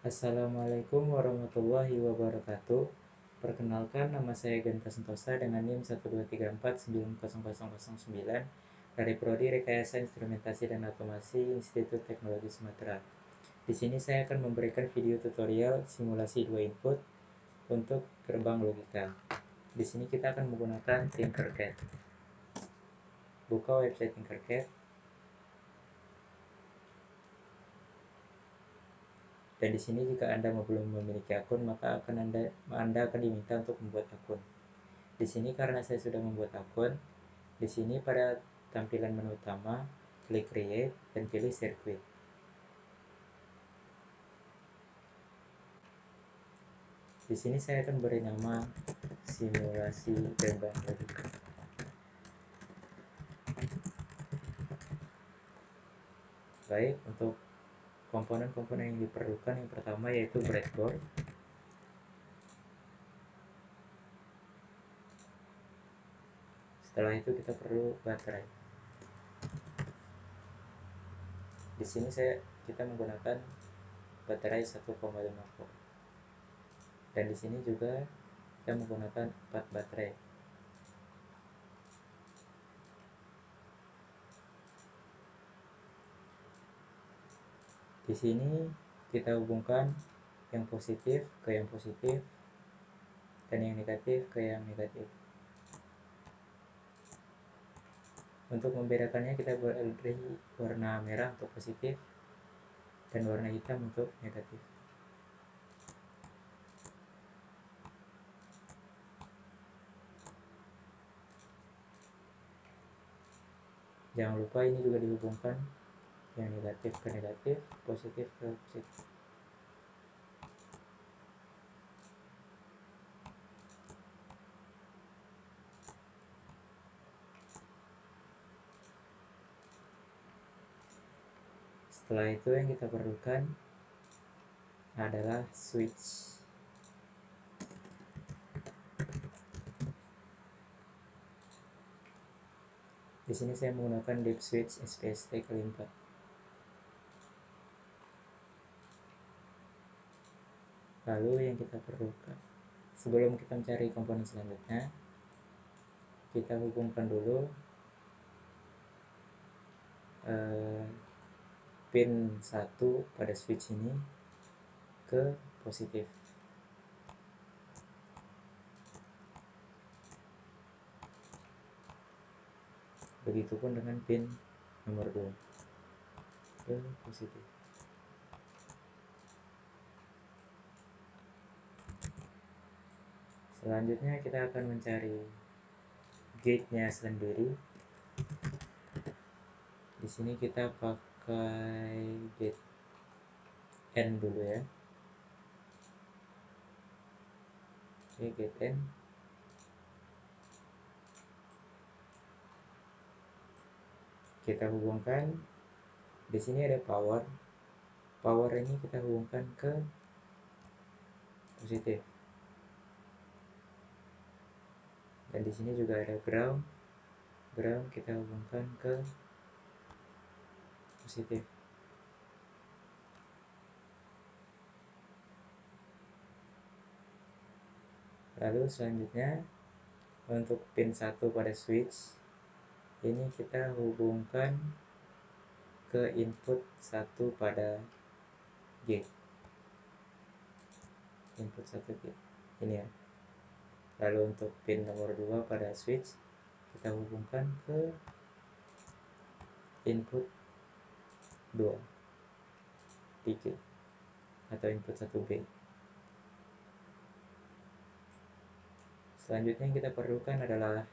Assalamualaikum warahmatullahi wabarakatuh. Perkenalkan, nama saya Ganta Sentosa dengan NIM 123490009 dari Prodi Rekayasa Instrumentasi dan Otomasi Institut Teknologi Sumatera. Di sini saya akan memberikan video tutorial simulasi 2 input untuk gerbang logika. Di sini kita akan menggunakan Tinkercad. Buka website Tinkercad. Dan di sini jika Anda belum memiliki akun, maka Anda akan diminta untuk membuat akun. Di sini karena saya sudah membuat akun, di sini pada tampilan menu utama, klik Create dan pilih Circuit. Di sini saya akan beri nama simulasi gerbang logika. Baik, untuk komponen-komponen yang diperlukan, yang pertama yaitu breadboard. Setelah itu kita perlu baterai. Di sini kita menggunakan baterai 1,5 volt. Dan di sini juga kita menggunakan 4 baterai. Di sini kita hubungkan yang positif ke yang positif dan yang negatif ke yang negatif. Untuk membedakannya kita beri warna merah untuk positif dan warna hitam untuk negatif. Jangan lupa ini juga dihubungkan yang negatif ke negatif, positif ke positif. Setelah itu yang kita perlukan adalah switch. Di sini saya menggunakan dip switch SPST kali 4. Lalu yang kita perlukan, sebelum kita mencari komponen selanjutnya, kita hubungkan dulu pin 1 pada switch ini ke positif. Begitupun dengan pin nomor 2 ke positif. Selanjutnya kita akan mencari gate-nya sendiri. Di sini kita pakai gate N dulu ya. Oke, gate N. Kita hubungkan. Di sini ada power. Power ini kita hubungkan ke positif. Dan di sini juga ada ground. Ground kita hubungkan ke positif. Lalu selanjutnya untuk pin 1 pada switch ini kita hubungkan ke input 1 pada gate. Input 1 gate. Ini ya. Lalu untuk pin nomor 2 pada switch kita hubungkan ke input 2 di gate atau input 1B. Selanjutnya yang kita perlukan adalah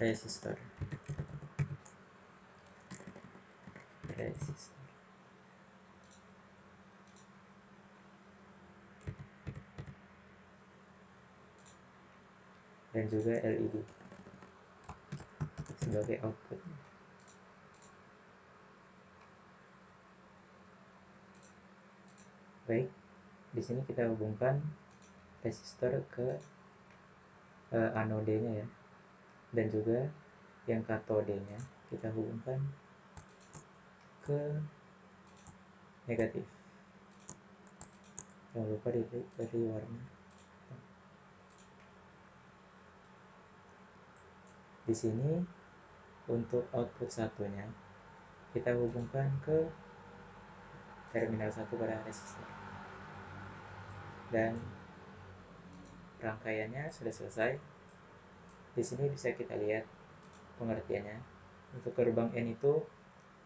resistor. Dan juga LED sebagai output. Baik, di sini kita hubungkan resistor ke anodenya ya, dan juga yang katodenya kita hubungkan ke negatif. Jangan lupa diberi warna. Di sini untuk output satunya kita hubungkan ke terminal 1 pada resistor. Dan rangkaiannya sudah selesai. Di sini bisa kita lihat pengertiannya. Untuk gerbang N itu,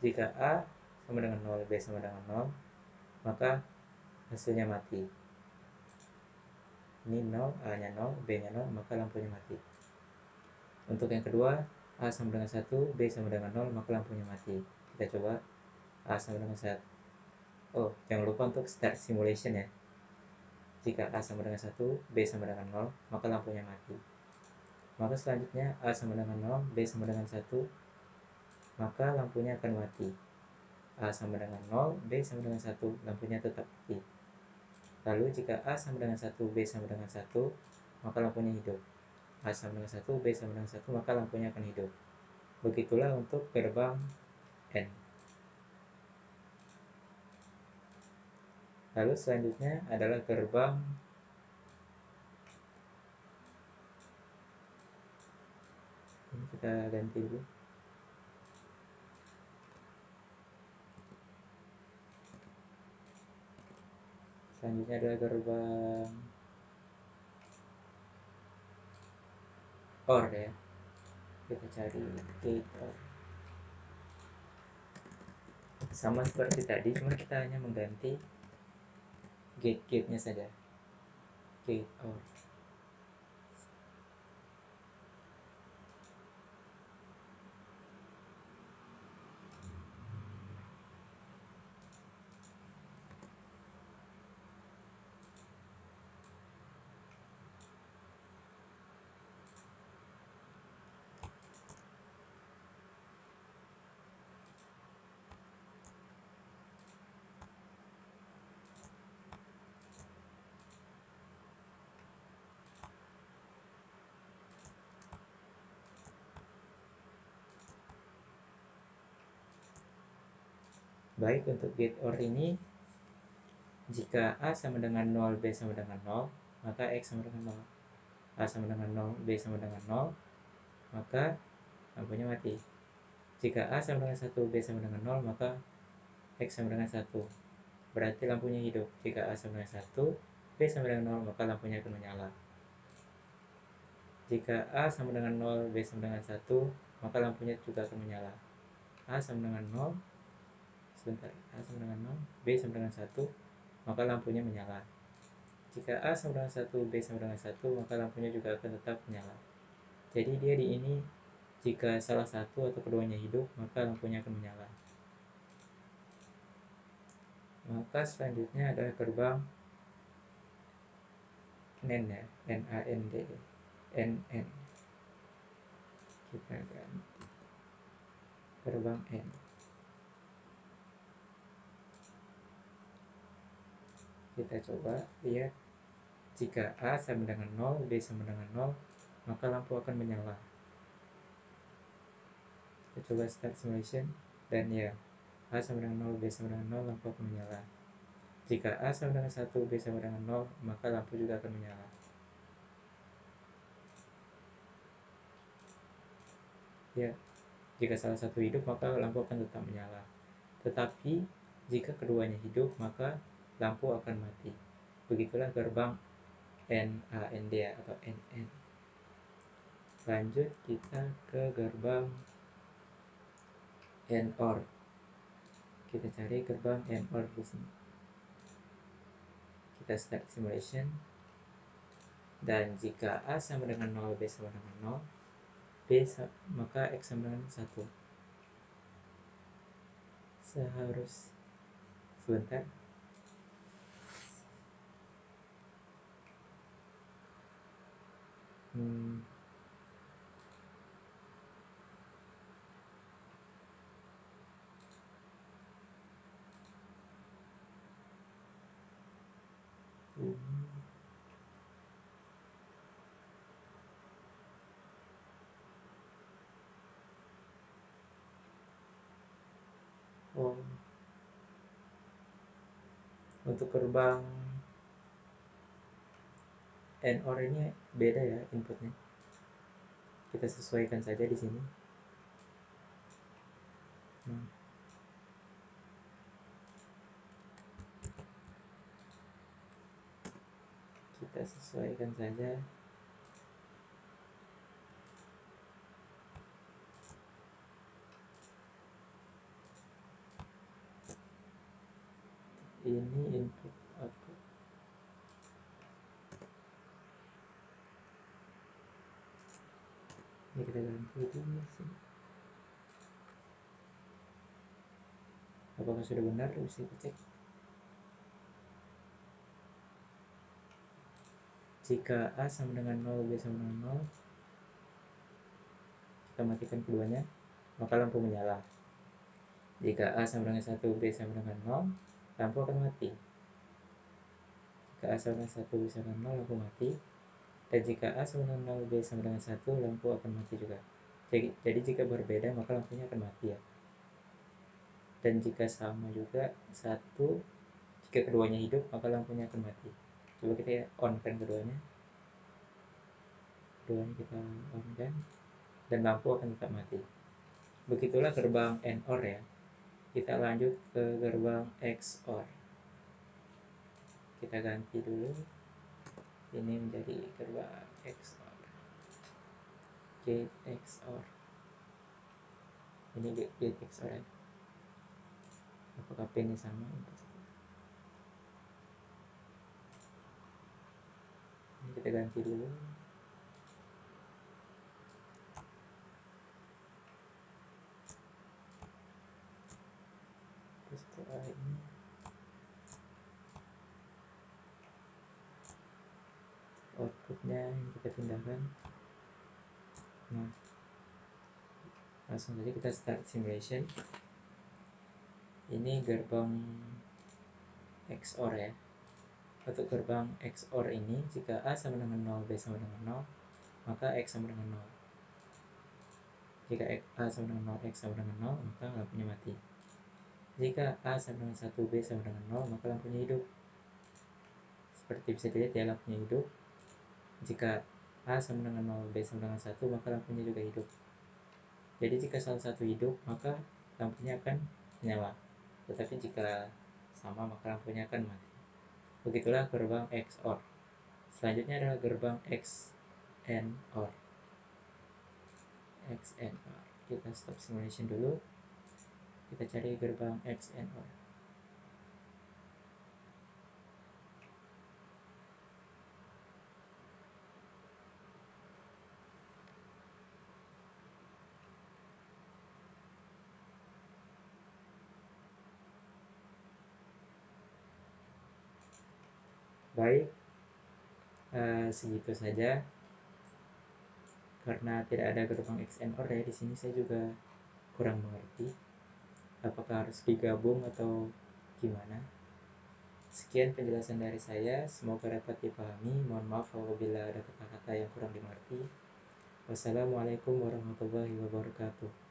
jika A sama dengan 0, B sama dengan 0, maka hasilnya mati. Ini 0, A-nya 0, B-nya 0, maka lampunya mati. Untuk yang kedua, A sama dengan 1, B sama dengan 0, maka lampunya mati. Kita coba A sama dengan 1. Oh, jangan lupa untuk start simulation ya. Jika A sama dengan 1, B sama dengan 0, maka lampunya mati. Maka selanjutnya A sama dengan 0, B sama dengan 1, maka lampunya akan mati. A sama dengan 0, B sama dengan 1, lampunya tetap mati. Lalu jika A sama dengan 1, B sama dengan 1, maka lampunya hidup. A sama dengan 1, B sama dengan 1, maka lampunya akan hidup. Begitulah untuk gerbang N. Lalu selanjutnya adalah gerbang ini kita ganti dulu. Selanjutnya adalah gerbang OR ya. Kita cari gate OR. Sama seperti tadi, cuma kita hanya mengganti gate-nya saja. Gate OR. Baik, untuk gate OR ini, jika A sama dengan 0, B sama dengan 0, maka X sama dengan 0. A sama dengan 0, B sama dengan 0, maka lampunya mati. Jika A sama dengan 1, B sama dengan 0, maka X sama dengan 1. Berarti lampunya hidup. Jika A sama dengan 1, B sama dengan 0, maka lampunya akan menyala. Jika A sama dengan 0, B sama dengan 1, maka lampunya juga akan menyala. A sama dengan 0, sebentar, A sama dengan 0, B sama dengan 1, maka lampunya menyala. Jika A sama dengan 1, B sama dengan 1, maka lampunya juga akan tetap menyala. Jadi dia di ini, jika salah satu atau keduanya hidup, maka lampunya akan menyala. Maka selanjutnya adalah gerbang NAND ya, NAND, NN. Kita ganti gerbang N. Kita coba lihat, jika A sama dengan 0, B sama dengan 0, maka lampu akan menyala. Kita coba start simulation, dan ya, A sama dengan 0, B sama dengan 0, lampu akan menyala. Jika A sama dengan 1, B sama dengan 0, maka lampu juga akan menyala. Ya, jika salah satu hidup, maka lampu akan tetap menyala. Tetapi jika keduanya hidup, maka lampu akan mati. Begitulah gerbang NAND atau NN. Lanjut kita ke gerbang NOR. Kita cari gerbang NOR di sini. Kita start simulation. Dan jika A sama dengan 0, B sama dengan 0, maka X sama dengan 1. Sebentar. Untuk gerbang and or ini beda ya inputnya. Kita sesuaikan saja di sini. Kita sesuaikan saja. Ini input output. Ini kita ganti di sini. Apakah sudah benar? Bisa kita cek. Jika A sama dengan 0, B sama dengan 0, kita matikan keduanya, maka lampu menyala. Jika A sama dengan 1, B sama dengan 0, lampu akan mati. Jika A sama dengan 1, B sama dengan 0, lampu mati. Dan jika A sama dengan 0, B sama dengan 1, lampu akan mati juga. Jadi jika berbeda, maka lampunya akan mati ya. Dan jika sama juga, 1, jika keduanya hidup, maka lampunya akan mati. Coba kita on kan keduanya. Keduanya kita on kan, dan lampu akan tetap mati. Begitulah gerbang AND OR ya. Kita lanjut ke gerbang XOR. Kita ganti dulu. Ini menjadi gerbang XOR. Gate XOR. Ini gate XOR ya. Apakah pinnya sama? Ini kita ganti dulu. Terus setelah ini outputnya yang kita pindahkan. Nah, langsung saja kita start simulation. Ini gerbang XOR ya. Untuk gerbang XOR ini, jika A sama dengan 0, B sama dengan 0, maka X sama dengan 0. Jika A sama dengan 0, X sama dengan 0, maka lampunya mati. Jika A sama dengan 1, B sama dengan 0, maka lampunya hidup. Seperti bisa dilihat ya, lampunya hidup. Jika A sama dengan 0, B sama dengan 1, maka lampunya juga hidup. Jadi jika salah satu hidup, maka lampunya akan menyala. Tetapi jika sama, maka lampunya akan mati. Begitulah gerbang XOR. Selanjutnya adalah gerbang XNOR. XNOR. Kita stop simulation dulu. Kita cari gerbang XNOR. Baik, segitu saja. Karena tidak ada gerbang XNOR ya, di sini saya juga kurang mengerti. Apakah harus digabung atau gimana? Sekian penjelasan dari saya, semoga dapat dipahami. Mohon maaf apabila ada kata-kata yang kurang dimengerti. Wassalamualaikum warahmatullahi wabarakatuh.